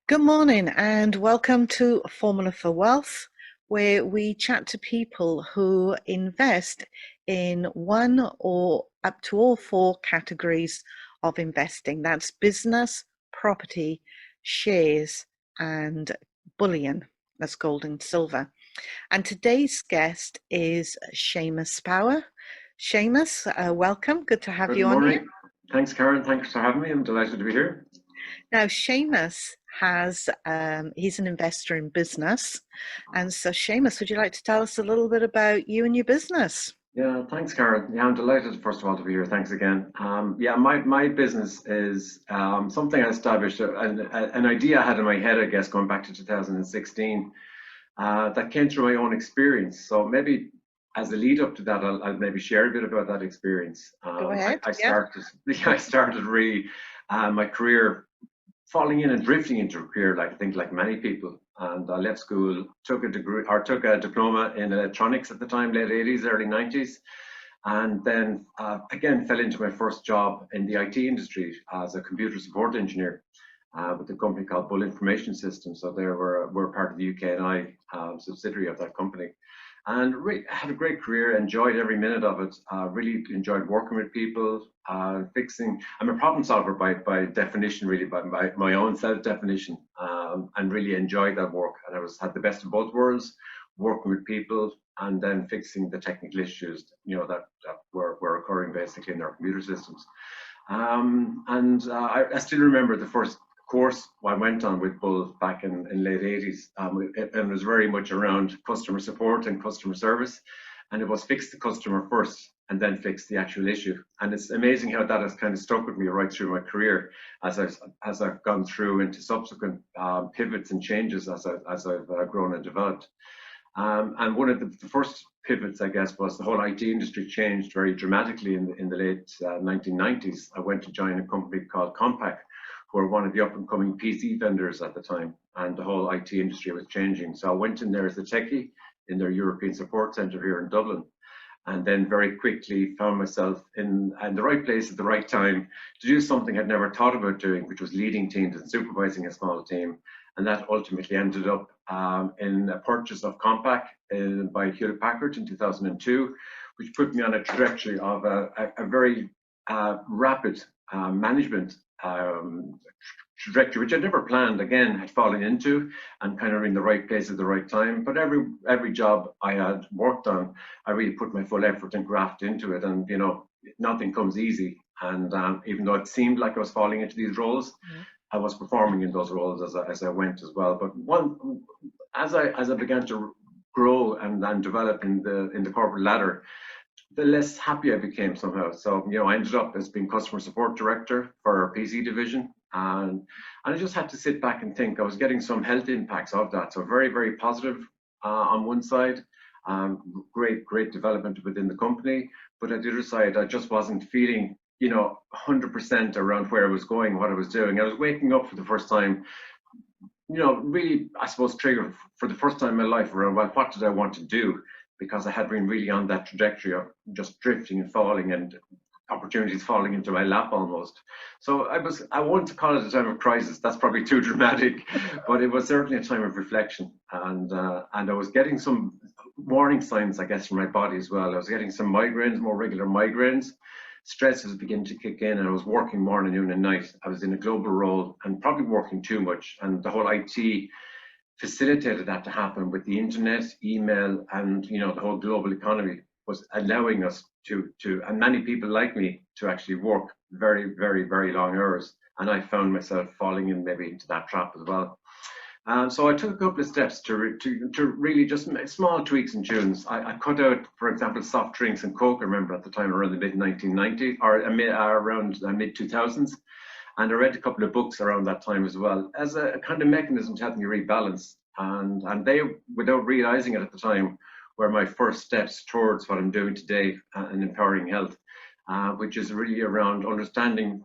Good morning and welcome to Formula for Wealth, where we chat to people who invest in one or up to all four categories of investing. That's business, property, shares, and bullion. That's gold and silver. And today's guest is Seamus Power. Seamus, welcome. Good to have Good you on here. morning. Thanks, Karen. Thanks for having me. I'm delighted to be here. Now, Seamus he's an investor in business. And so, Seamus, would you like to tell us a little bit about you and your business? Yeah, thanks, Karen. Yeah, I'm delighted, first of all, to be here. Thanks again. Yeah, my business is something I established, an idea I had in my head, I guess, going back to 2016, that came through my own experience. So maybe as a lead up to that, I'll maybe share a bit about that experience. Go ahead. I Yeah. started, I started really my career falling in and drifting into a career, like I think like many people. And I left school, took a degree or took a diploma in electronics at the time, late 80s, early 90s, and then again fell into my first job in the IT industry as a computer support engineer with a company called Bull Information Systems. So they were part of the UK&I subsidiary of that company. And had a great career, enjoyed every minute of it. Really enjoyed working with people, fixing. I'm a problem solver by definition, really, by my own self definition, and really enjoyed that work. And had the best of both worlds, working with people and then fixing the technical issues, that were occurring basically in their computer systems. I still remember the first course I went on with Bull back in late 80s. It was very much around customer support and customer service. And it was fix the customer first and then fix the actual issue. And it's amazing how that has kind of stuck with me right through my career as I've gone through into subsequent pivots and changes as I've grown and developed. And one of the first pivots, I guess, was the whole IT industry changed very dramatically in the late 1990s. I went to join a company called Compaq, who were one of the up-and-coming PC vendors at the time, and the whole IT industry was changing. So I went in there as a techie in their European support centre here in Dublin, and then very quickly found myself in the right place at the right time to do something I'd never thought about doing, which was leading teams and supervising a small team. And that ultimately ended up in a purchase of Compaq by Hewlett Packard in 2002, which put me on a trajectory of a very rapid management trajectory, which I'd never planned. Again, had fallen into and kind of in the right place at the right time. But every job I had worked on, I really put my full effort and graft into it. And nothing comes easy. And even though it seemed like I was falling into these roles, I was performing in those roles as I went as well. But as I began to grow and develop in the corporate ladder, the less happy I became somehow. So, I ended up as being customer support director for our PC division. And I just had to sit back and think I was getting some health impacts of that. So very, very positive on one side, great development within the company. But at the other side, I just wasn't feeling, 100% around where I was going, what I was doing. I was waking up for the first time, really, I suppose, triggered for the first time in my life around, well, what did I want to do? Because I had been really on that trajectory of just drifting and falling and opportunities falling into my lap almost. So I want to call it a time of crisis. That's probably too dramatic, but it was certainly a time of reflection. And I was getting some warning signs, I guess, from my body as well. I was getting some migraines, more regular migraines. Stress was beginning to kick in, and I was working morning, noon, and night. I was in a global role and probably working too much. And the whole IT facilitated that to happen with the internet, email, and the whole global economy was allowing us to and many people like me to actually work very, very, very long hours. And I found myself falling in maybe into that trap as well. So I took a couple of steps to really just small tweaks and tunes. I cut out, for example, soft drinks and Coke. I remember at the time around the mid 1990s or around the mid 2000s. And I read a couple of books around that time as well as a kind of mechanism to help me rebalance. And they, without realizing it at the time, were my first steps towards what I'm doing today in empowering health, which is really around understanding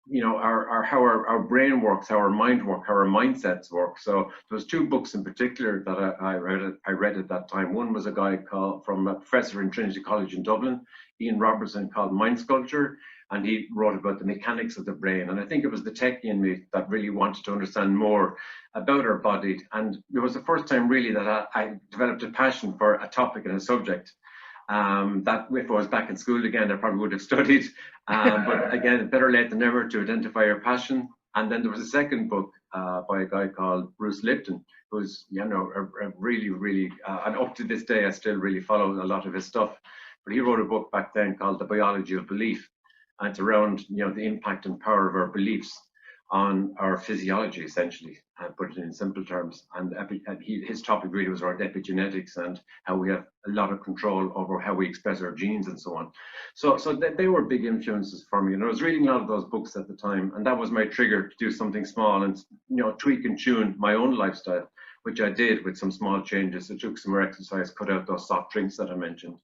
how our brain works, how our mind works, how our mindsets work. So there was two books in particular that I read at that time. One was a guy from a professor in Trinity College in Dublin, Ian Robertson, called Mind Sculpture, and he wrote about the mechanics of the brain. And I think it was the techie in me that really wanted to understand more about our body. And it was the first time really that I developed a passion for a topic and a subject. That if I was back in school again, I probably would have studied. But again, better late than never to identify your passion. And then there was a second book by a guy called Bruce Lipton, who's a really, really, and up to this day, I still really follow a lot of his stuff. But he wrote a book back then called The Biology of Belief, and it's around the impact and power of our beliefs on our physiology, essentially, put it in simple terms. And his topic really was around epigenetics and how we have a lot of control over how we express our genes and so on. So they were big influences for me. And I was reading a lot of those books at the time, and that was my trigger to do something small and tweak and tune my own lifestyle, which I did with some small changes. I took some more exercise, cut out those soft drinks that I mentioned.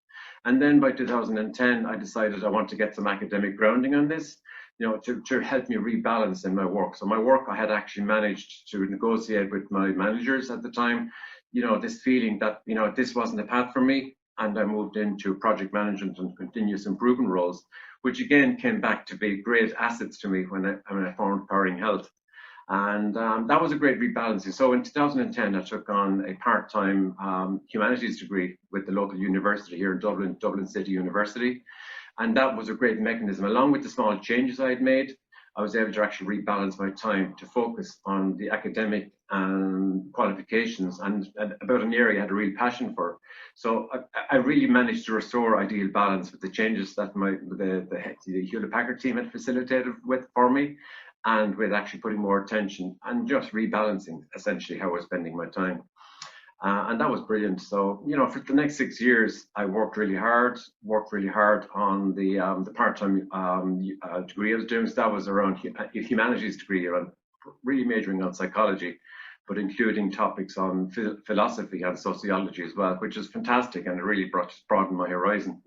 And then by 2010, I decided I want to get some academic grounding on this, to help me rebalance in my work. So my work, I had actually managed to negotiate with my managers at the time, this feeling that, this wasn't a path for me. And I moved into project management and continuous improvement roles, which again came back to be great assets to me when I formed Powering Health. And that was a great rebalancing. So in 2010, I took on a part-time humanities degree with the local university here in Dublin, Dublin City University. And that was a great mechanism. Along with the small changes I had made, I was able to actually rebalance my time to focus on the academic qualifications and about an area I had a real passion for. So I really managed to restore ideal balance with the changes that the Hewlett-Packard team had facilitated with for me, and with actually putting more attention and just rebalancing essentially how I was spending my time. And that was brilliant. So, for the next 6 years, I worked really hard on the part-time degree I was doing. So that was around a humanities degree, around really majoring on psychology, but including topics on philosophy and sociology as well, which is fantastic, and it really broadened my horizon.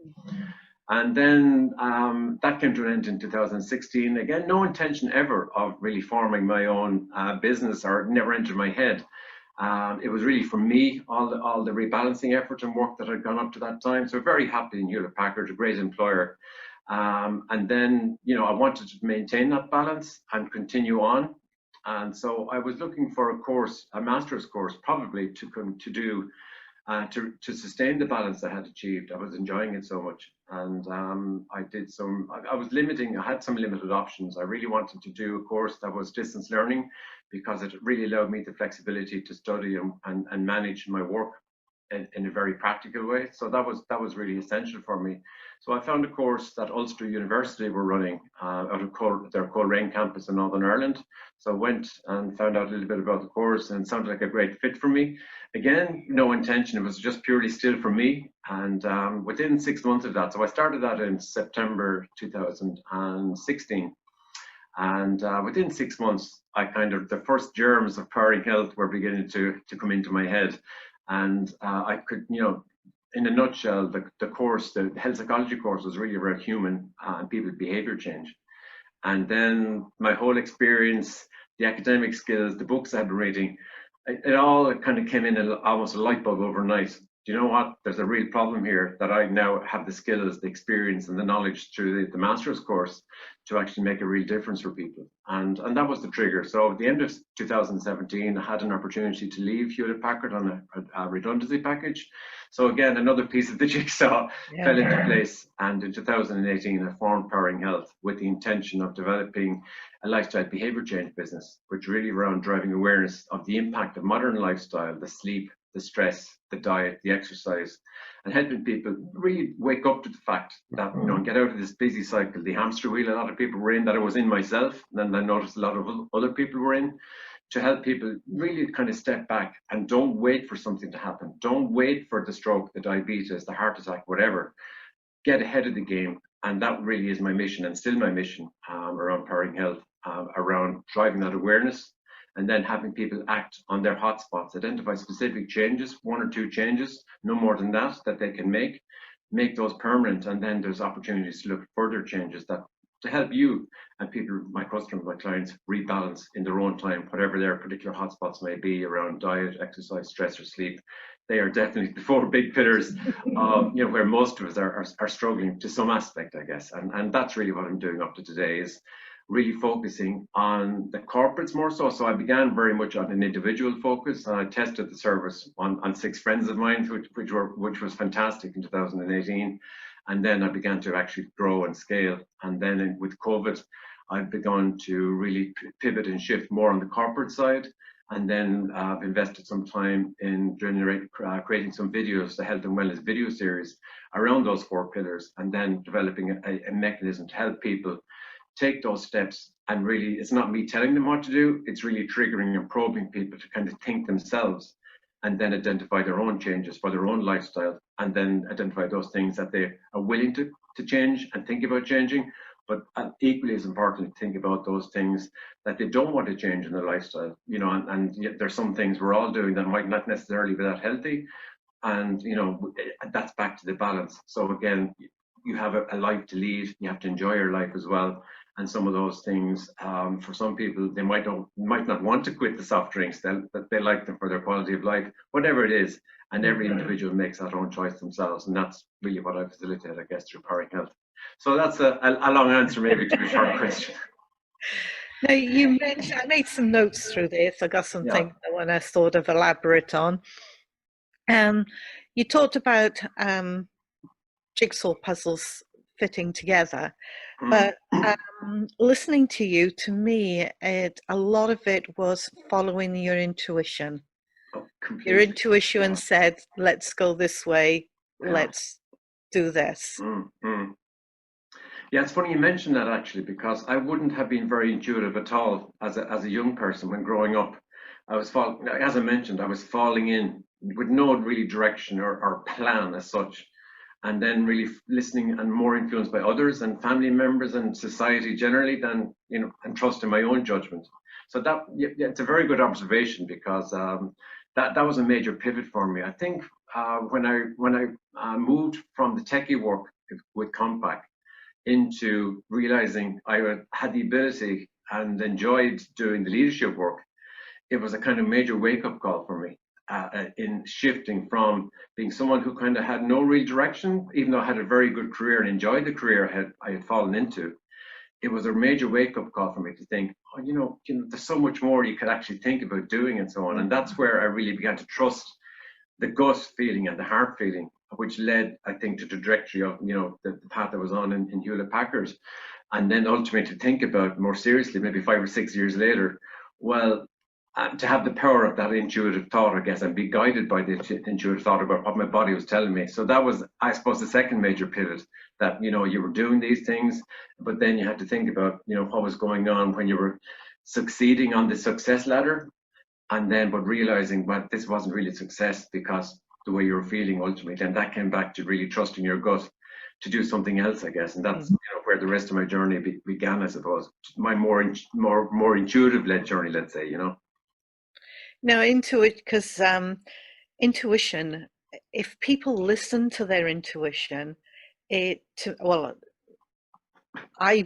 And then that came to an end in 2016. Again, no intention ever of really forming my own business, or never entered my head. It was really for me, all the rebalancing effort and work that had gone up to that time. So very happy in Hewlett-Packard, a great employer. And then, I wanted to maintain that balance and continue on. And so I was looking for a course, a master's course, probably to do to sustain the balance I had achieved. I was enjoying it so much. And I had some limited options. I really wanted to do a course that was distance learning, because it really allowed me the flexibility to study and manage my work in a very practical way. So that was really essential for me. So I found a course that Ulster University were running out of their Coleraine campus in Northern Ireland. So I went and found out a little bit about the course, and it sounded like a great fit for me. Again, no intention, it was just purely still for me. And within 6 months of that, so I started that in September 2016. And within 6 months, the first germs of Powering Health were beginning to come into my head. And I could, in a nutshell, the course, the health psychology course, was really about human and people behavior change. And then my whole experience, the academic skills, the books I've been reading, it all kind of came in almost a light bulb overnight. Do you know what? There's a real problem here, that I now have the skills, the experience, and the knowledge through the master's course to actually make a real difference for people. And that was the trigger. So at the end of 2017, I had an opportunity to leave Hewlett-Packard on a redundancy package. So again, another piece of the jigsaw fell into place. And in 2018, I formed Powering Health with the intention of developing a lifestyle behavior change business, which really around driving awareness of the impact of modern lifestyle, the sleep, the stress, the diet, the exercise, and helping people really wake up to the fact that, get out of this busy cycle, the hamster wheel a lot of people were in, that I was in myself, and then I noticed a lot of other people were in, to help people really kind of step back and don't wait for something to happen. Don't wait for the stroke, the diabetes, the heart attack, whatever. Get ahead of the game. And that really is my mission, and still my mission around Powering Health, around driving that awareness, and then having people act on their hotspots, identify specific changes, 1 or 2 changes, no more than that they can make those permanent. And then there's opportunities to look at further changes that to help you and people, my customers, my clients, rebalance in their own time, whatever their particular hotspots may be around diet, exercise, stress, or sleep. They are definitely the four big pillars of, you know, where most of us are struggling to some aspect, I guess. And that's really what I'm doing up to today, is really focusing on the corporates more so. So I began very much on an individual focus, and I tested the service on 6 friends of mine, which was fantastic in 2018. And then I began to actually grow and scale. And then with COVID, I've begun to really pivot and shift more on the corporate side. And then I've invested some time in creating some videos, the health and wellness video series around those 4 pillars, and then developing a mechanism to help people take those steps. And really, it's not me telling them what to do, it's really triggering and probing people to kind of think themselves, and then identify their own changes for their own lifestyle, and then identify those things that they are willing to change and think about changing. But equally as important, think about those things that they don't want to change in their lifestyle. You know, and yet there's some things we're all doing that might not necessarily be that healthy. And, you know, that's back to the balance. So again, you have a life to lead, you have to enjoy your life as well. And some of those things, for some people, they might not want to quit the soft drinks, that they like them for their quality of life, whatever it is. And every individual makes that own choice themselves. And that's really what I facilitate, I guess, through Powering Health. So that's a long answer maybe to a short question. Now, you mentioned, I made some notes through this. I got some things I want to sort of elaborate on. You talked about jigsaw puzzles fitting together, but listening to you, to me, a lot of it was following your intuition. Your intuition said, let's go this way, let's do this. Yeah, it's funny you mentioned that, actually, because I wouldn't have been very intuitive at all as a young person when growing up. As I mentioned, I was falling in with no really direction or plan as such, and then really listening and more influenced by others and family members and society generally than, you know, and trusting my own judgment. So it's a very good observation, because that was a major pivot for me. I think when I moved from the techie work with Compaq into realizing I had the ability and enjoyed doing the leadership work, it was a kind of major wake-up call for me, in shifting from being someone who kind of had no real direction, even though I had a very good career and enjoyed the career I had fallen into. It was a major wake-up call for me to think, oh, you know, there's so much more you could actually think about doing, and so on. And that's where I really began to trust the gut feeling and the heart feeling, which led, I think, to the trajectory of, you know, the path I was on in Hewlett Packard. And then ultimately to think about more seriously, maybe 5 or 6 years later, well, to have the power of that intuitive thought, I guess, and be guided by the intuitive thought about what my body was telling me. So that was, I suppose, the second major pivot, that, you know, you were doing these things, but then you had to think about, you know, what was going on when you were succeeding on the success ladder, and then but realizing, well, this wasn't really success because the way you were feeling ultimately. And that came back to really trusting your gut to do something else, I guess. And that's, you know, where the rest of my journey began, I suppose, my more intuitive led journey, let's say, you know. Now, because intuition, if people listen to their intuition, I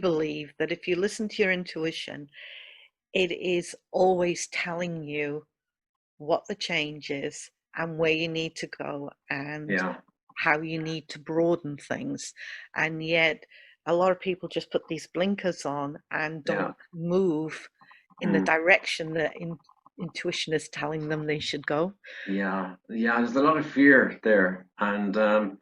believe that if you listen to your intuition, it is always telling you what the change is and where you need to go, and how you need to broaden things. And yet a lot of people just put these blinkers on and don't move in the direction that intuition is telling them they should go. There's a lot of fear there, and a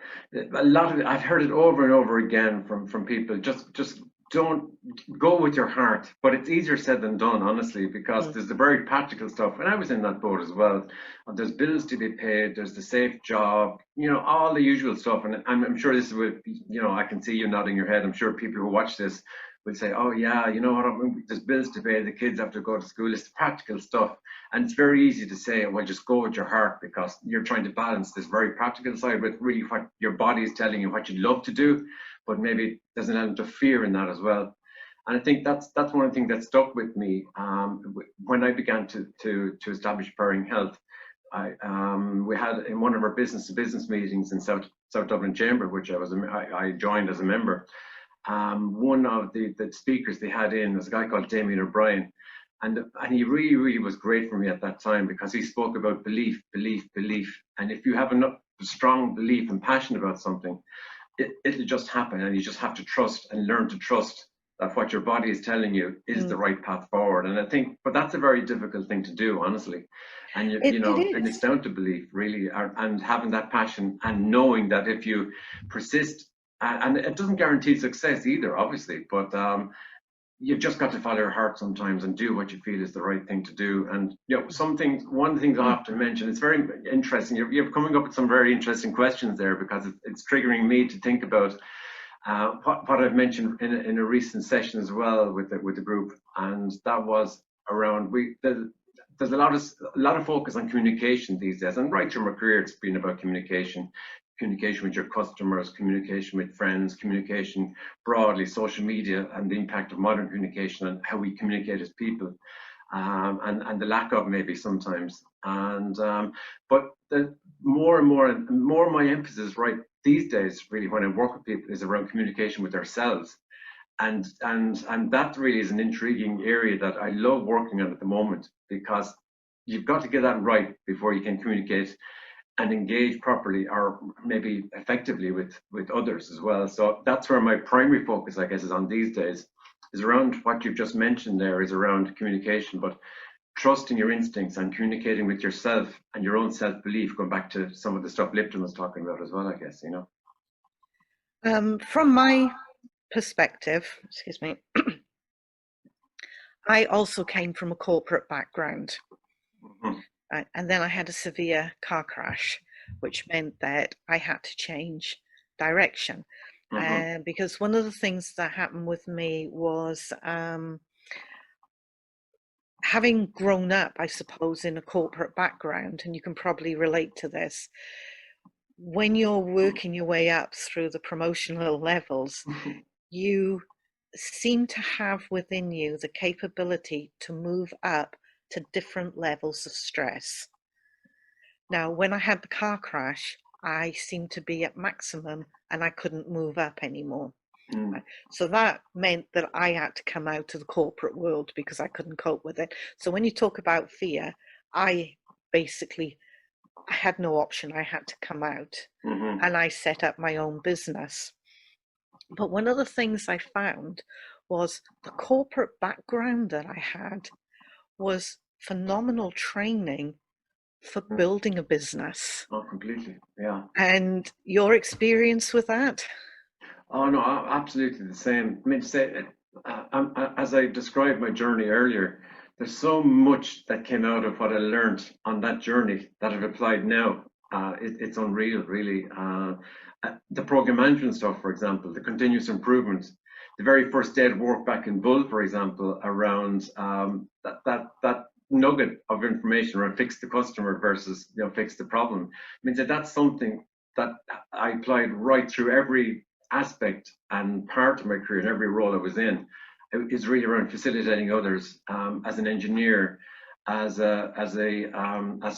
lot of it, I've heard it over and over again from people, just don't go with your heart. But it's easier said than done, honestly, because there's the very practical stuff, and I was in that boat as well. There's bills to be paid, there's the safe job, you know, all the usual stuff. And I'm sure this is what, you know, I can see you nodding your head. I'm sure people who watch this will say, oh yeah, you know what, there's bills to pay, the kids have to go to school, it's the practical stuff. And it's very easy to say, well, just go with your heart, because you're trying to balance this very practical side with really what your body is telling you what you'd love to do, but maybe there's an element of fear in that as well. And I think that's one of the things that stuck with me when I began to establish Powering Health. We had in one of our business-to-business meetings in South Dublin Chamber, which I joined as a member. one of the speakers they had in was a guy called Damien O'Brien. And he really, really was great for me at that time because he spoke about belief, belief, belief. And if you have enough strong belief and passion about something, it'll just happen. And you just have to trust and learn to trust that what your body is telling you is the right path forward. And I think, but that's a very difficult thing to do, honestly. And It and it's is. down to belief, really, and having that passion and knowing that if you persist, and it doesn't guarantee success either, obviously, but you've just got to follow your heart sometimes and do what you feel is the right thing to do. And some things, one thing I have to mention, it's very interesting. You're coming up with some very interesting questions there because it's triggering me to think about what I've mentioned in a recent session as well with the group, and that was around there's a lot of focus on communication these days, and right through my career, it's been about communication. Communication with your customers, communication with friends, communication broadly, social media, and the impact of modern communication and how we communicate as people, and the lack of maybe sometimes. And but the more and more my emphasis right these days, really, when I work with people, is around communication with ourselves, and that really is an intriguing area that I love working on at the moment because you've got to get that right before you can communicate and engage properly or maybe effectively with others as well. So that's where my primary focus, I guess, is on these days, is around what you've just mentioned there, is around communication, but trusting your instincts and communicating with yourself and your own self-belief, going back to some of the stuff Lipton was talking about as well, I guess, From my perspective, excuse me, I also came from a corporate background. Mhm. And then I had a severe car crash, which meant that I had to change direction. Mhm. Because one of the things that happened with me was having grown up, I suppose, in a corporate background, and you can probably relate to this, when you're working your way up through the promotional levels, you seem to have within you the capability to move up to different levels of stress. Now, when I had the car crash, I seemed to be at maximum and I couldn't move up anymore. Mm. So that meant that I had to come out to the corporate world because I couldn't cope with it. So when you talk about fear, I basically I had no option. I had to come out Mhm. and I set up my own business. But one of the things I found was the corporate background that I had was phenomenal training for building a business. Oh, completely. Yeah. And your experience with that? Oh no, absolutely the same. I mean, say, as I described my journey earlier, there's so much that came out of what I learned on that journey that I've applied now. It's unreal, really. The program management stuff, for example, the continuous improvement, the very first day of work back in Bull, for example, around that nugget of information around fix the customer versus fix the problem. Means that that's something that I applied right through every aspect and part of my career and every role I was in. Is really around facilitating others, as an engineer, as a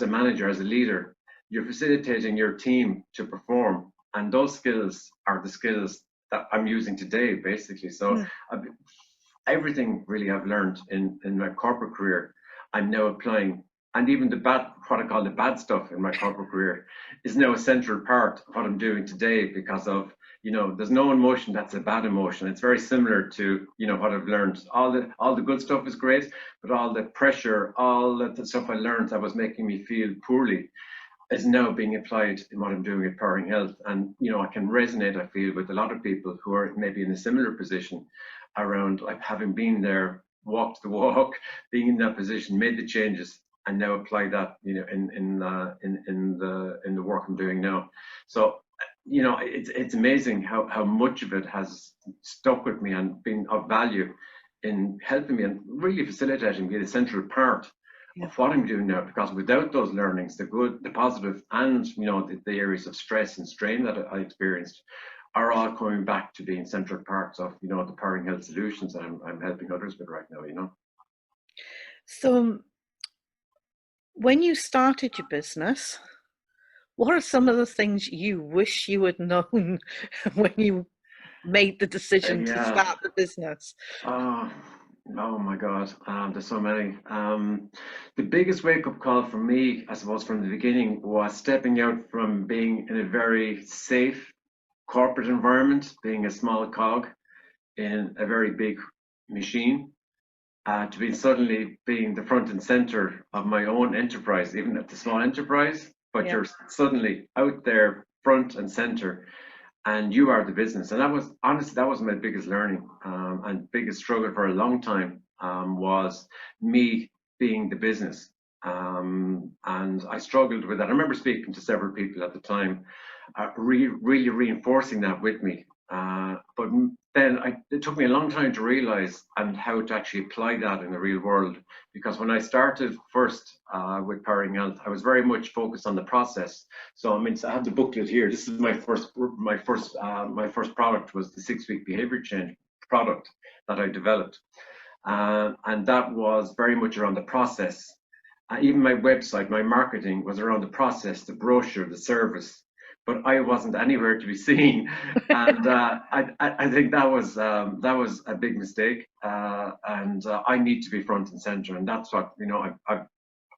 manager, as a leader. You're facilitating your team to perform, and those skills are the skills that I'm using today, basically. So Mm. I've, everything really I've learned in my corporate career, I'm now applying. And even the bad, what I call the bad stuff in my corporate career, is now a central part of what I'm doing today because of, there's no emotion that's a bad emotion. It's very similar to, what I've learned. All the good stuff is great, but all the pressure, all the stuff I learned that was making me feel poorly is now being applied in what I'm doing at Powering Health. And, I can resonate, I feel, with a lot of people who are maybe in a similar position around like having been there, walked the walk, being in that position, made the changes, and now apply that, in the work I'm doing now. So, it's amazing how much of it has stuck with me and been of value in helping me and really facilitating me, the central part Yeah. of what I'm doing now, because without those learnings, the good, the positive, and the areas of stress and strain that I experienced are all coming back to being central parts of the Powering Health solutions that I'm helping others with right now. So, when you started your business, what are some of the things you wish you had known when you made the decision to Yeah. start the business? Oh, oh my God. There's so many. The biggest wake-up call for me, I suppose, from the beginning was stepping out from being in a very safe corporate environment, being a small cog in a very big machine, to be suddenly being the front and center of my own enterprise, even at the small enterprise, but Yeah. you're suddenly out there front and center and you are the business. And that was honestly, that was my biggest learning and biggest struggle for a long time, was me being the business. And I struggled with that. I remember speaking to several people at the time, really reinforcing that with me. But then it took me a long time to realize and how to actually apply that in the real world. Because when I started first with Powering Health, I was very much focused on the process. So I mean, I have the booklet here. This is my first product was the 6 week behavior change product that I developed, and that was very much around the process. Even my website, my marketing was around the process, the brochure, the service, but I wasn't anywhere to be seen, and I think that was a big mistake, and I need to be front and center, and that's what I've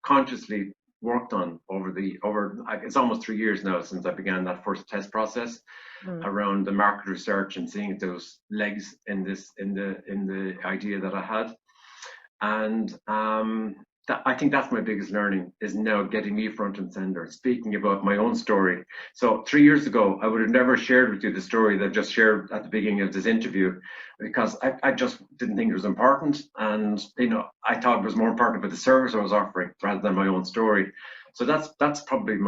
consciously worked on over it's almost 3 years now since I began that first test process Mm. around the market research and seeing if there was legs in the idea that I had. And I think that's my biggest learning is now getting me front and center, speaking about my own story. So 3 years ago, I would have never shared with you the story that I just shared at the beginning of this interview, because I just didn't think it was important. And, I thought it was more important about the service I was offering rather than my own story. So that's probably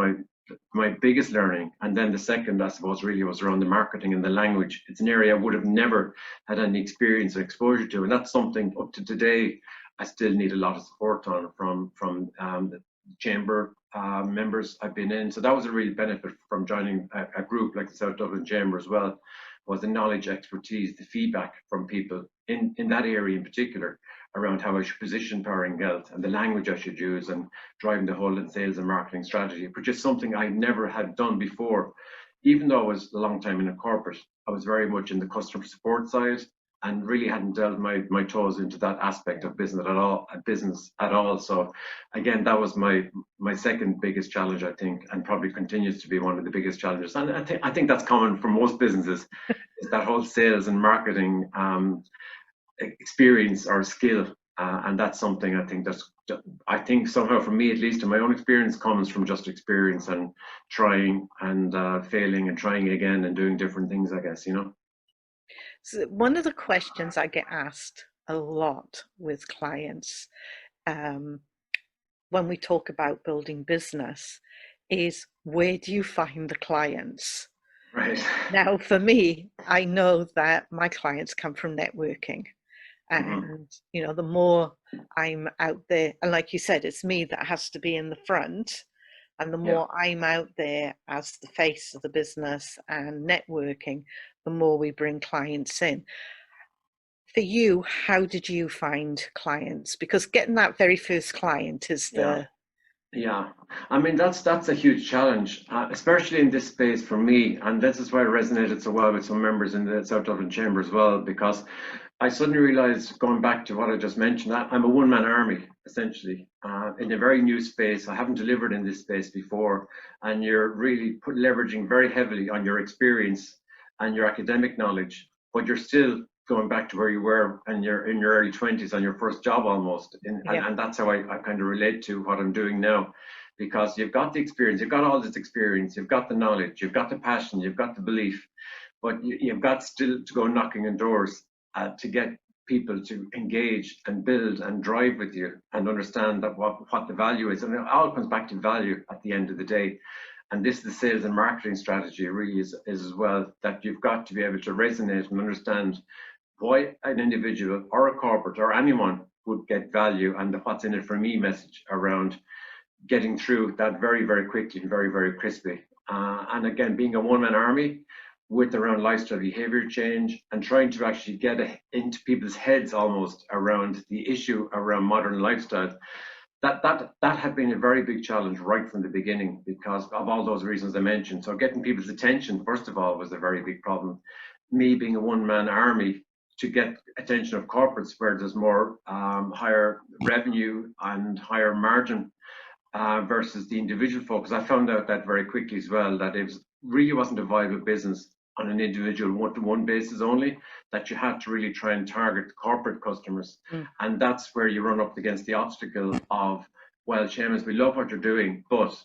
my biggest learning. And then the second, I suppose, really was around the marketing and the language. It's an area I would have never had any experience or exposure to. And that's something up to today I still need a lot of support on from the chamber members I've been in. So that was a real benefit from joining a group like the South Dublin Chamber as well, was the knowledge, expertise, the feedback from people in that area in particular around how I should position Powering Health and the language I should use and driving the whole sales and marketing strategy, which is something I never had done before. Even though I was a long time in a corporate, I was very much in the customer support side and really hadn't delved my toes into that aspect of business at all. So again, that was my second biggest challenge, I think, and probably continues to be one of the biggest challenges. And I think that's common for most businesses, is that whole sales and marketing experience or skill. And that's something I think somehow, for me at least, in my own experience, comes from just experience and trying and failing and trying again and doing different things, I guess. So one of the questions I get asked a lot with clients, um, when we talk about building business, is where do you find the clients? Right. Now, for me, I know that my clients come from networking. Mhm. And, the more I'm out there, and like you said, it's me that has to be in the front. And the Yeah. more I'm out there as the face of the business and networking, the more we bring clients in. For you, how did you find clients? Because getting that very first client is Yeah. the, Yeah, I mean that's a huge challenge, especially in this space for me, and this is why it resonated so well with some members in the South Dublin Chamber as well, because I suddenly realised, going back to what I just mentioned, that I'm a one-man army essentially in a very new space. I haven't delivered in this space before, and you're really leveraging very heavily on your experience and your academic knowledge, but you're still going back to where you were and you're in your early 20s on your first job almost. yeah, And that's how I kind of relate to what I'm doing now, because you've got the experience, you've got all this experience, you've got the knowledge, you've got the passion, you've got the belief, but you've got still to go knocking on doors to get people to engage and build and drive with you and understand that what the value is. And it all comes back to value at the end of the day. And this, the sales and marketing strategy really is as well, that you've got to be able to resonate and understand why an individual or a corporate or anyone would get value, and the what's in it for me message around getting through that very quickly and very crispy. And again, being a one-man army with around lifestyle behavior change and trying to actually get into people's heads almost around the issue around modern lifestyle, that had been a very big challenge right from the beginning because of all those reasons I mentioned. So getting people's attention, first of all, was a very big problem. me being a one-man army to get attention of corporates where there's more higher revenue and higher margin versus the individual focus. I found out that very quickly as well, that it really wasn't a viable business on an individual one-to-one basis only, that you had to really try and target corporate customers. And that's where you run up against the obstacle of, well, Seamus, we love what you're doing, but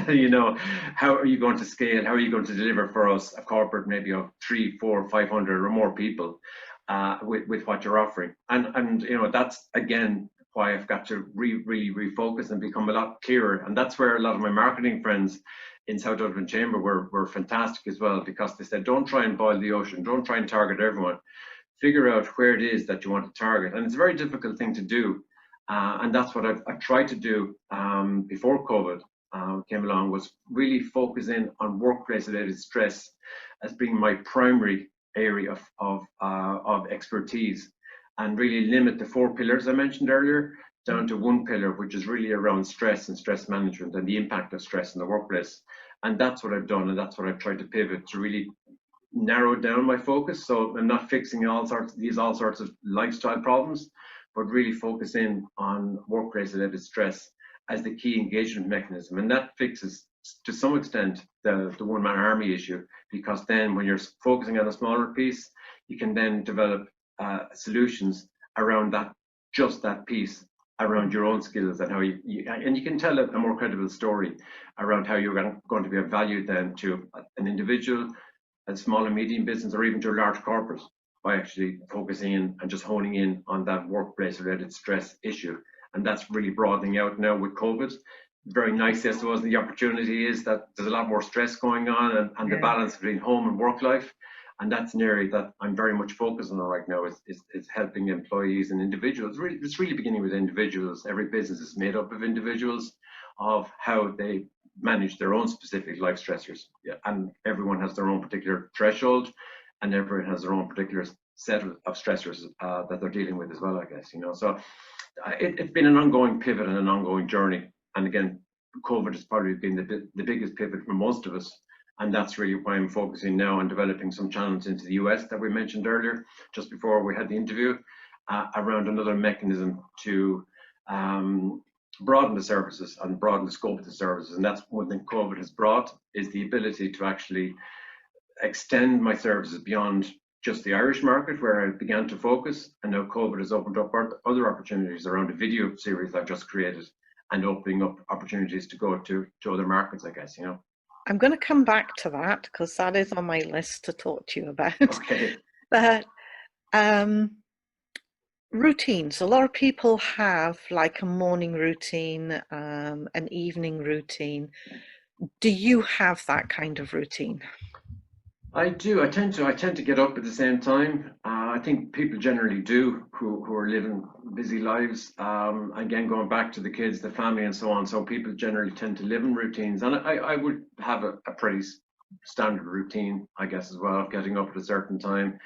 you know, how are you going to scale? How are you going to deliver for us a corporate maybe of 3, 4, 500 or more people with what you're offering? And you know, that's again why I've got to really refocus and become a lot clearer. And that's where a lot of my marketing friends in South Dublin Chamber were fantastic as well, because they said, don't try and boil the ocean, don't try and target everyone. Figure out where it is that you want to target. And it's a very difficult thing to do. And that's what I've tried to do before COVID came along, was really focus in on workplace-related stress as being my primary area of expertise, and really limit the 4 pillars I mentioned earlier down to 1 pillar, which is really around stress and stress management and the impact of stress in the workplace. And that's what I've done, and that's what I've tried to pivot to really narrow down my focus. So I'm not fixing all sorts of lifestyle problems, but really focus in on workplace-related stress as the key engagement mechanism. And that fixes, to some extent, the one-man army issue, because then when you're focusing on a smaller piece, you can then develop solutions around just that piece, around your own skills, and how you can tell a more credible story around how you're going to be of value then to an individual, a small and medium business, or even to a large corporate, by actually focusing in and just honing in on that workplace-related stress issue. And that's really broadening out now with COVID. Very nice, I suppose, the opportunity is that there's a lot more stress going on, and the balance between home and work life. And that's an area that I'm very much focused on right now, is helping employees and individuals. It's really beginning with individuals. Every business is made up of individuals, of how they manage their own specific life stressors. Yeah, and everyone has their own particular threshold, and everyone has their own particular set of stressors that they're dealing with as well, I guess, you know. So it's been an ongoing pivot and an ongoing journey. And again, COVID has probably been the biggest pivot for most of us. And that's really why I'm focusing now on developing some channels into the US that we mentioned earlier, just before we had the interview, around another mechanism to broaden the services and broaden the scope of the services. And that's one thing COVID has brought, is the ability to actually extend my services beyond just the Irish market, where I began to focus. And now COVID has opened up other opportunities around a video series I've just created, and opening up opportunities to go to other markets, I guess, you know. I'm going to come back to that, because that is on my list to talk to you about. Okay. But routines. A lot of people have like a morning routine, an evening routine. Do you have that kind of routine? I do. I tend to get up at the same time. I think people generally do, who are living busy lives. Again, going back to the kids, the family, and so on. So people generally tend to live in routines, and I would have a pretty standard routine, I guess, as well, of getting up at a certain time,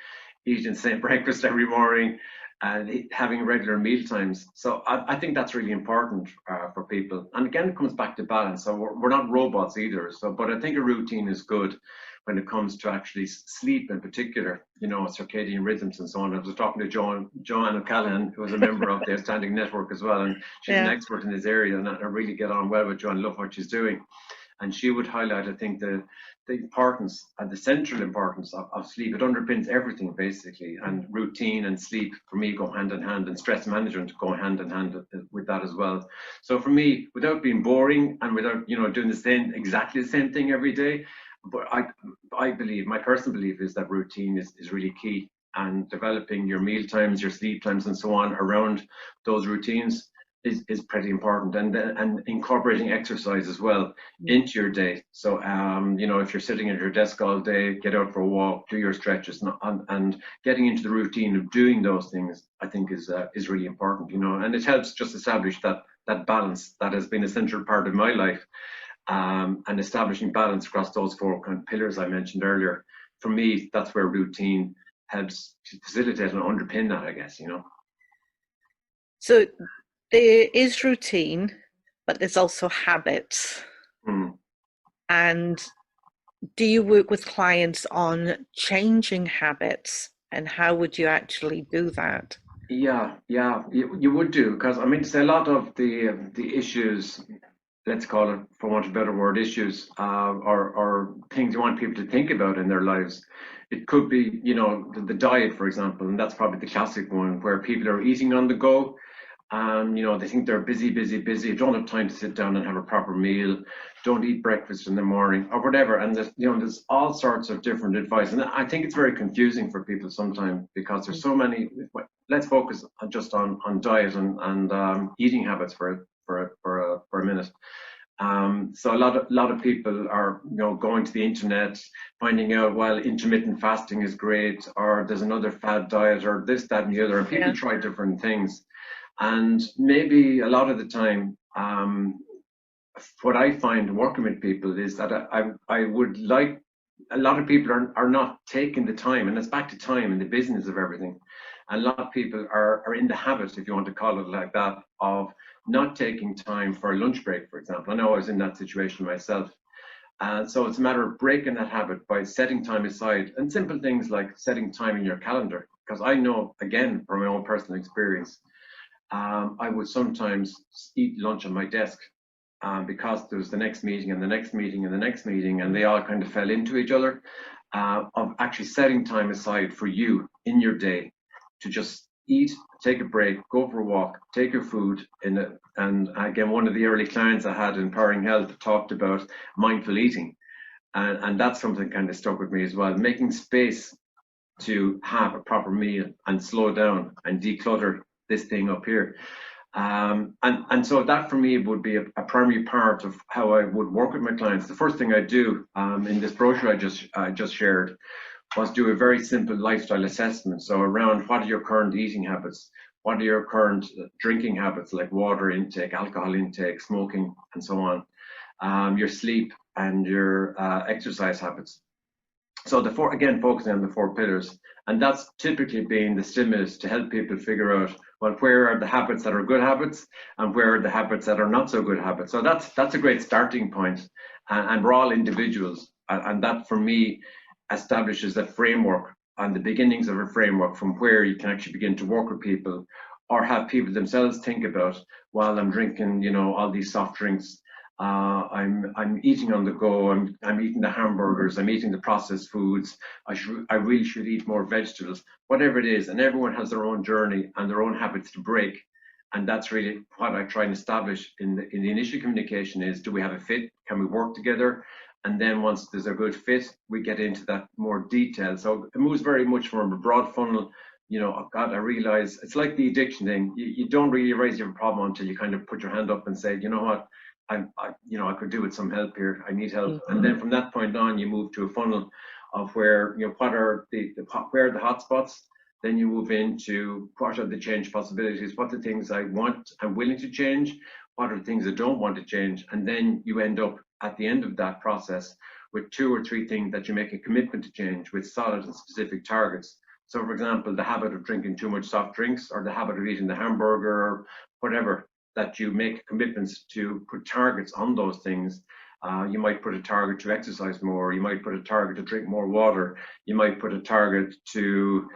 eating the same breakfast every morning, and having regular meal times. So I think that's really important for people. And again, it comes back to balance. So we're not robots either. So, but I think a routine is good when it comes to actually sleep in particular, you know, circadian rhythms and so on. I was talking to Joanne O'Callaghan, who is a member of the Outstanding Network as well, and she's an expert in this area, and I really get on well with Joanne, love what she's doing. And she would highlight, I think, the importance and the central importance of sleep. It underpins everything, basically, and routine and sleep, for me, go hand in hand, and stress management go hand in hand with that as well. So for me, without being boring and without, you know, doing exactly the same thing every day, but I believe, my personal belief is that routine is really key, and developing your meal times, your sleep times, and so on around those routines is pretty important, and incorporating exercise as well into your day. So you know, if you're sitting at your desk all day, get out for a walk, do your stretches, and getting into the routine of doing those things, I think is really important, you know. And it helps just establish that balance that has been a central part of my life. And establishing balance across those 4 kind of pillars I mentioned earlier. For me, that's where routine helps to facilitate and underpin that, I guess, you know. So there is routine, but there's also habits. And do you work with clients on changing habits, and how would you actually do that? Yeah, yeah, you would do, because I mean, to say a lot of the issues, let's call it, for want of a better word, issues, or things you want people to think about in their lives. It could be, the diet, for example, and that's probably the classic one where people are eating on the go, and they think they're busy, busy, busy, don't have time to sit down and have a proper meal, don't eat breakfast in the morning or whatever. And there's all sorts of different advice, and I think it's very confusing for people sometimes because there's so many. Let's focus just on diet and eating habits for a minute. So a lot of people are going to the internet, finding out, well, intermittent fasting is great, or there's another fad diet, or this, that, and the other, and people Yeah. try different things. And maybe a lot of the time, what I find working with people is that I would like, a lot of people are not taking the time, and it's back to time and the business of everything. A lot of people are in the habit, if you want to call it like that, of not taking time for a lunch break, for example. I know I was in that situation myself. And so it's a matter of breaking that habit by setting time aside, and simple things like setting time in your calendar. Because I know, again, from my own personal experience, I would sometimes eat lunch on my desk, because there was the next meeting and the next meeting and the next meeting, and they all kind of fell into each other. Of actually setting time aside for you in your day to just eat, take a break, go for a walk, take your food in it. And again, one of the early clients I had in Powering Health talked about mindful eating. And that's something kind of stuck with me as well, making space to have a proper meal and slow down and declutter this thing up here. And so that for me would be a primary part of how I would work with my clients. The first thing I do, in this brochure I just shared, was do a very simple lifestyle assessment. So around, what are your current eating habits? What are your current drinking habits, like water intake, alcohol intake, smoking, and so on? Your sleep and your exercise habits. So again, focusing on the four pillars, and that's typically been the stimulus to help people figure out, well, where are the habits that are good habits and where are the habits that are not so good habits. So that's a great starting point, and we're all individuals, and that for me establishes a framework and the beginnings of a framework from where you can actually begin to work with people, or have people themselves think about, while I'm drinking, all these soft drinks, I'm eating on the go. I'm eating the hamburgers. I'm eating the processed foods. I really should eat more vegetables. Whatever it is, and everyone has their own journey and their own habits to break. And that's really what I try and establish in the initial communication: is, do we have a fit? Can we work together? And then once there's a good fit, we get into that more detail. So it moves very much from a broad funnel. Oh God, I realize it's like the addiction thing. You don't really raise your problem until you kind of put your hand up and say, you know what, I could do with some help here. I need help. And then from that point on, you move to a funnel of where, what are where are the hotspots. Then you move into, what are the change possibilities? What are the things I want, I'm willing to change? What are the things I don't want to change? And then you end up at the end of that process with two or three things that you make a commitment to change, with solid and specific targets. So, for example, the habit of drinking too much soft drinks, or the habit of eating the hamburger, or whatever, that you make commitments to put targets on those things. You might put a target to exercise more. You might put a target to drink more water. You might put a target to,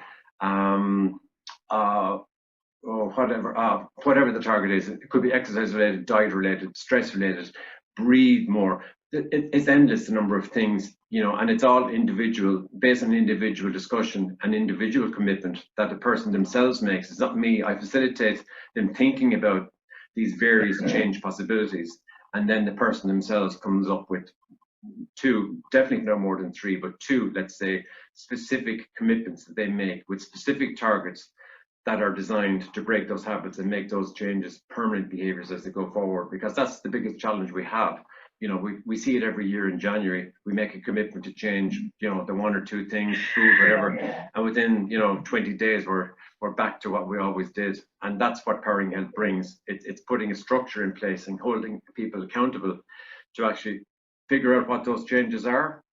whatever the target is. It could be exercise related, diet related, stress related, breathe more. It's endless, the number of things, and it's all individual, based on individual discussion and individual commitment that the person themselves makes. It's not me. I facilitate them thinking about these various change possibilities, and then the person themselves comes up with two, definitely no more than three, but two, let's say, specific commitments that they make with specific targets that are designed to break those habits and make those changes permanent behaviors as they go forward. Because that's the biggest challenge we have. We see it every year in January. We make a commitment to change, the one or two things, food, whatever, and within 20 days we're back to what we always did. And that's what Powering Health brings. It's putting a structure in place and holding people accountable to actually figure out what those changes are,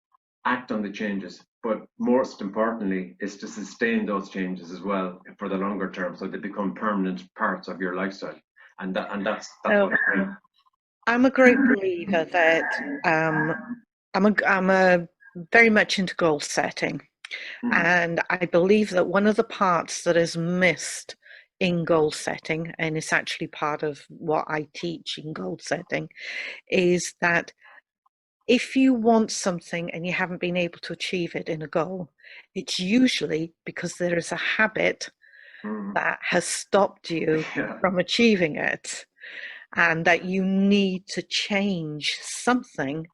act on the changes, but most importantly is to sustain those changes as well for the longer term, so they become permanent parts of your lifestyle. And that's So what I bring. I'm a great believer that I'm a very much into goal setting. Mm, And I believe that one of the parts that is missed in goal setting, and it's actually part of what I teach in goal setting, is that if you want something and you haven't been able to achieve it in a goal, it's usually because there is a habit mm, that has stopped you yeah, from achieving it, and that you need to change something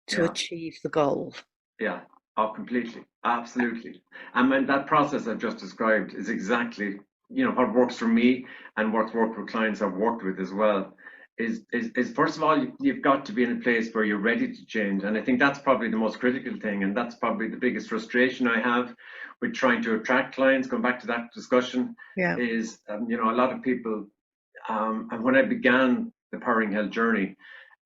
to yeah. achieve the goal. Yeah, oh, completely, absolutely. And when that process I've just described is exactly, what works for me and what's worked with clients I've worked with as well. Is first of all, you've got to be in a place where you're ready to change, and I think that's probably the most critical thing, and that's probably the biggest frustration I have with trying to attract clients. Going back to that discussion, Yeah, is a lot of people, and when I began the Powering Health journey,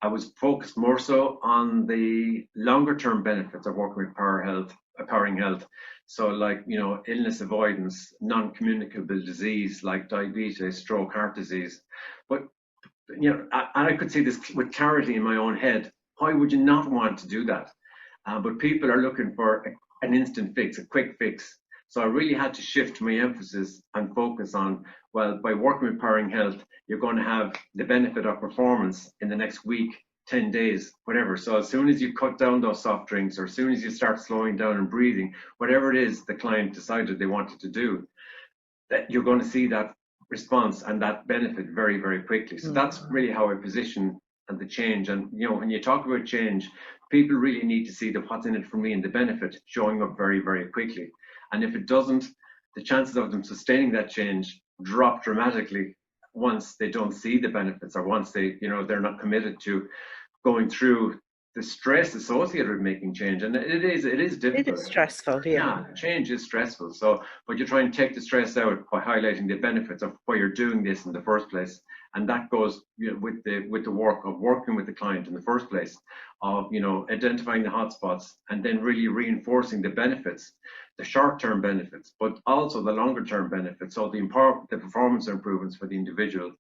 I was focused more so on the longer term benefits of working with powering health. So like, illness avoidance, non-communicable disease like diabetes, stroke, heart disease. But, I could see this with clarity in my own head. Why would you not want to do that? But people are looking for an instant fix, a quick fix. So I really had to shift my emphasis and focus on, well, by working with Powering Health, you're going to have the benefit of performance in the next week, 10 days, whatever. So as soon as you cut down those soft drinks, or as soon as you start slowing down and breathing, whatever it is the client decided they wanted to do, that you're going to see that response and that benefit very, very quickly. So mm, that's really how I position and the change. And when you talk about change, people really need to see the what's in it for me and the benefit showing up very, very quickly. And if it doesn't, the chances of them sustaining that change drop dramatically once they don't see the benefits, or once they're not committed to going through the stress associated with making change. And it is it difficult. is stressful. Yeah, Yeah, change is stressful. So, but you try and take the stress out by highlighting the benefits of why you're doing this in the first place, and that goes, with the work of working with the client in the first place, of identifying the hotspots, and then really reinforcing the benefits, the short-term benefits, but also the longer-term benefits. So the performance improvements for the individual,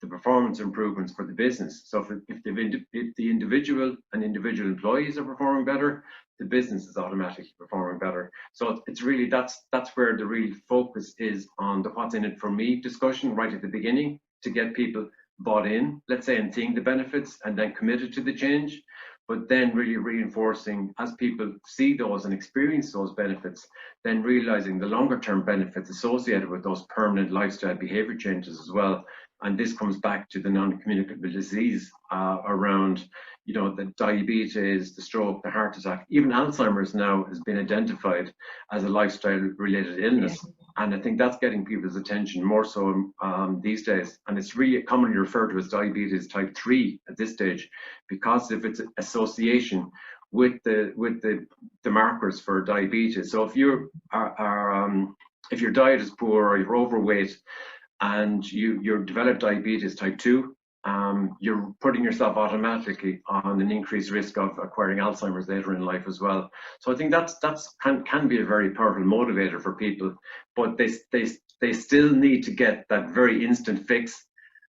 the performance improvements for the business. So if the individual and individual employees are performing better, the business is automatically performing better. So it's really, that's where the real focus is, on the what's in it for me discussion right at the beginning, to get people bought in, let's say, and seeing the benefits and then committed to the change. But then really reinforcing, as people see those and experience those benefits, then realizing the longer term benefits associated with those permanent lifestyle behavior changes as well. And this comes back to the non-communicable disease, around, the diabetes, the stroke, the heart attack, even Alzheimer's now has been identified as a lifestyle related yeah, illness. And I think that's getting people's attention more so, these days. And it's really commonly referred to as diabetes type 3 at this stage, because of its association with the markers for diabetes. So if your diet is poor, or you're overweight, and you develop diabetes type 2, you're putting yourself automatically on an increased risk of acquiring Alzheimer's later in life as well. So I think that's can be a very powerful motivator for people, but they still need to get that very instant fix.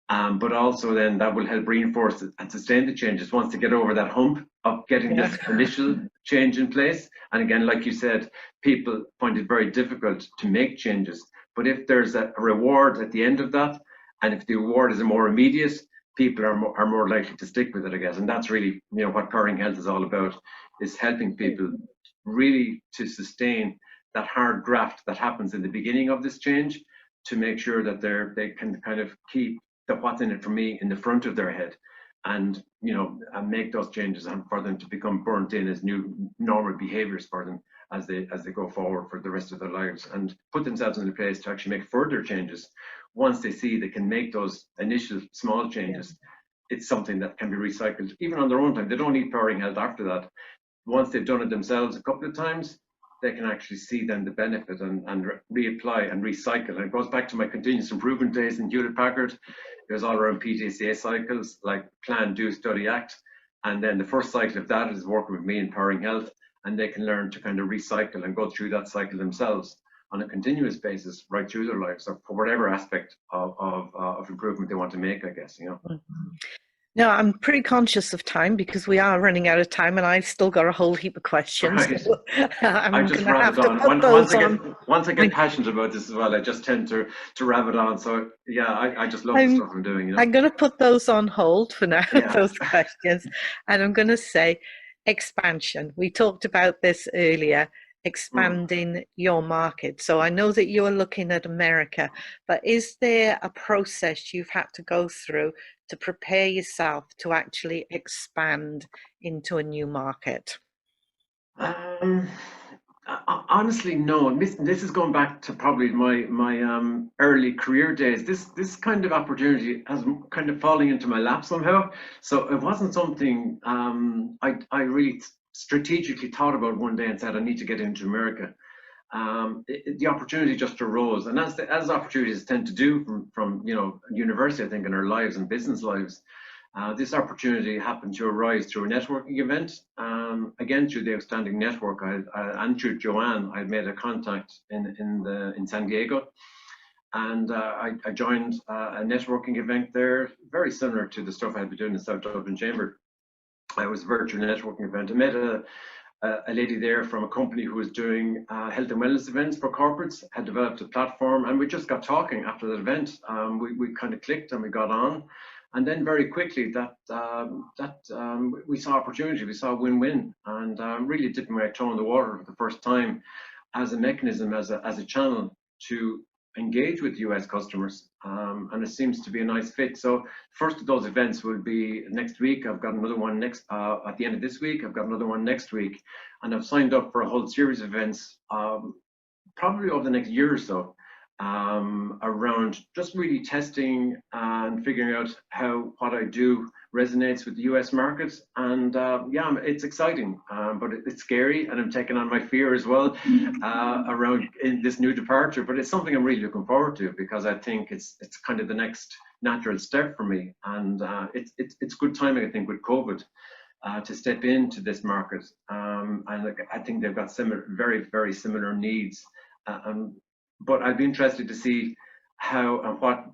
But also then that will help reinforce and sustain the changes once they get over that hump of getting yeah, this initial change in place. And again, like you said, people find it very difficult to make changes. But if there's a reward at the end of that, and if the reward is more immediate, people are more likely to stick with it, I guess. And that's really, what Powering Health is all about, is helping people really to sustain that hard graft that happens in the beginning of this change, to make sure that they can kind of keep the what's in it for me in the front of their head, and and make those changes, and for them to become burnt in as new normal behaviors for them as they go forward for the rest of their lives, and put themselves in a place to actually make further changes once they see they can make those initial small yeah. changes. It's something that can be recycled even on their own time. They don't need Powering Health after that. Once they've done it themselves a couple of times, they can actually see then the benefit, and reapply and recycle. And it goes back to my continuous improvement days in Hewlett Packard. It was all around PDCA cycles, like plan, do, study, act. And then the first cycle of that is working with me in Powering Health, and they can learn to kind of recycle and go through that cycle themselves on a continuous basis right through their lives, or for whatever aspect of improvement they want to make, I guess. Mm. No, I'm pretty conscious of time because we are running out of time and I've still got a whole heap of questions. Right. So I I'm just going to rabbit have to on. put those on. Once I get I- passionate about this as well, I just tend to rabbit on. So yeah, I just love the I'm stuff I'm doing, you know. I'm going to put those on hold for now, Yeah. those questions. And I'm going to say expansion. We talked about this earlier, Mm. expanding your market. So I know that you're looking at America, but is there a process you've had to go through to prepare yourself to actually expand into a new market? Um, Honestly, no. And this is going back to probably my early career days. This kind of opportunity has kind of falling into my lap somehow. So it wasn't something I really strategically thought about one day and said I need to get into America. The opportunity just arose, and as opportunities tend to do from university, I think, in our lives and business lives. This opportunity happened to arise through a networking event. Again, through the outstanding network, and through Joanne, I made a contact in San Diego, and I joined a networking event there, very similar to the stuff I'd been doing in South Dublin Chamber. It was a virtual networking event. I met a lady there from a company who was doing health and wellness events for corporates, had developed a platform, and we just got talking after that event. We kind of clicked and we got on. And then very quickly we saw opportunity, we saw win-win, and really dipping my toe in the water for the first time as a mechanism, as a channel to engage with US customers, and it seems to be a nice fit. So first of those events will be next week. I've got another one next at the end of this week. I've got another one next week, and I've signed up for a whole series of events, probably over the next year or so, around just really testing and figuring out how what I do resonates with the US market. And yeah, it's exciting, but it's scary, and I'm taking on my fear as well around in this new departure. But it's something I'm really looking forward to because I think it's kind of the next natural step for me, and it's good timing, I think, with COVID. To step into this market, and I think they've got similar, very, very similar needs. And but I'd be interested to see how and what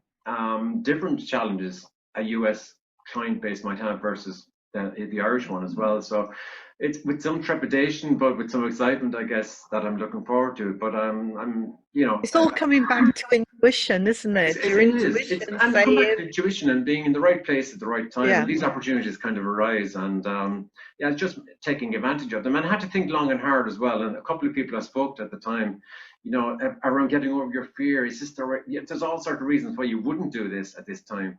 different challenges a US client base might have versus the Irish one as well. So it's with some trepidation, but with some excitement, I guess, that I'm looking forward to. But I'm, It's all coming back to intuition, isn't it? Your it is. It's intuition and come back saying, to intuition and being in the right place at the right time. And yeah. these opportunities kind of arise, and yeah, it's just taking advantage of them. And I had to think long and hard as well. And a couple of people I spoke to at the time, around getting over your fear. Is this the right? Yeah, there's all sorts of reasons why you wouldn't do this at this time.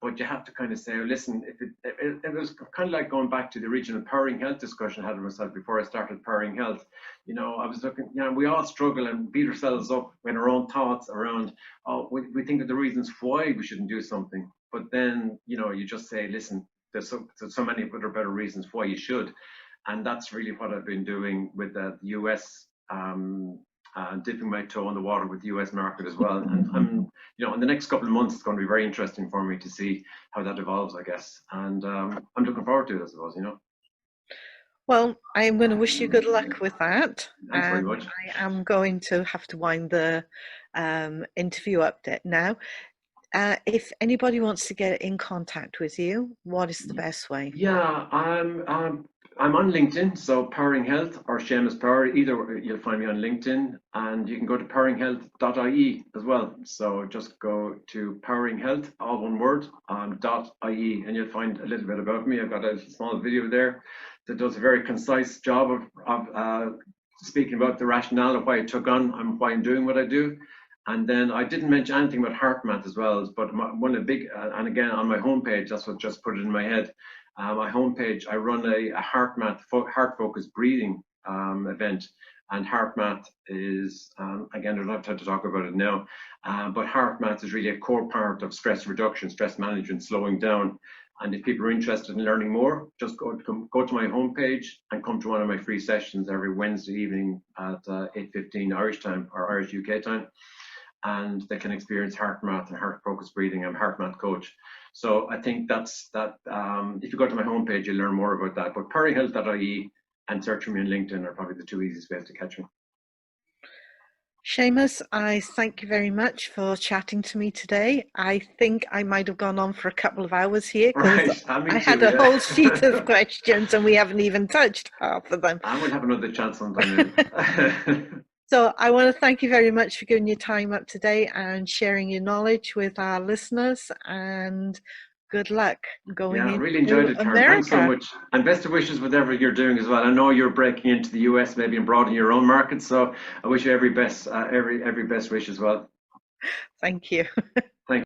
But you have to kind of say, oh, listen, it was kind of like going back to the original Powering Health discussion I had with myself before I started Powering Health. I was looking, we all struggle and beat ourselves up when our own thoughts around, oh, we think of the reasons why we shouldn't do something. But then, you just say, listen, there's so many other better reasons why you should. And that's really what I've been doing with the US, dipping my toe in the water with the US market as well. And in the next couple of months, it's going to be very interesting for me to see how that evolves, I guess. And I'm looking forward to it, I suppose. Well, I am going to wish you good luck with that. Thanks very And much. I am going to have to wind the interview up now. If anybody wants to get in contact with you, what is the best way? Yeah, I'm on LinkedIn, so Powering Health or Seamus Power, either you'll find me on LinkedIn, and you can go to poweringhealth.ie as well. So just go to Powering Health, all one word, .ie, and you'll find a little bit about me. I've got a small video there that does a very concise job of speaking about the rationale of why I took on and why I'm doing what I do. And then I didn't mention anything about HeartMath as well, but one of the big, and again on my homepage, that's what just put it in my head. My homepage, I run a HeartMath, heart focused breathing event. And HeartMath is, again, I don't have time to talk about it now, but HeartMath is really a core part of stress reduction, stress management, slowing down. And if people are interested in learning more, just go to my homepage and come to one of my free sessions every Wednesday evening at 8:15 Irish time or Irish UK time. And they can experience HeartMath and heart focused breathing. I'm HeartMath coach. So I think that's that. If you go to my homepage, you'll learn more about that. But perryhealth.ie and search for me on LinkedIn are probably the two easiest ways to catch me. Seamus, I thank you very much for chatting to me today. I think I might have gone on for a couple of hours here because Right, I me had too, a yeah. whole sheet of questions and we haven't even touched half of them. I will have another chance sometime then. So I want to thank you very much for giving your time up today and sharing your knowledge with our listeners, and good luck going Yeah, I really enjoyed into it, Karen. Thanks so America. much. And best of wishes with whatever you're doing as well. I know you're breaking into the US maybe and broadening your own market, so I wish you every best wish as well. Thank you. Thank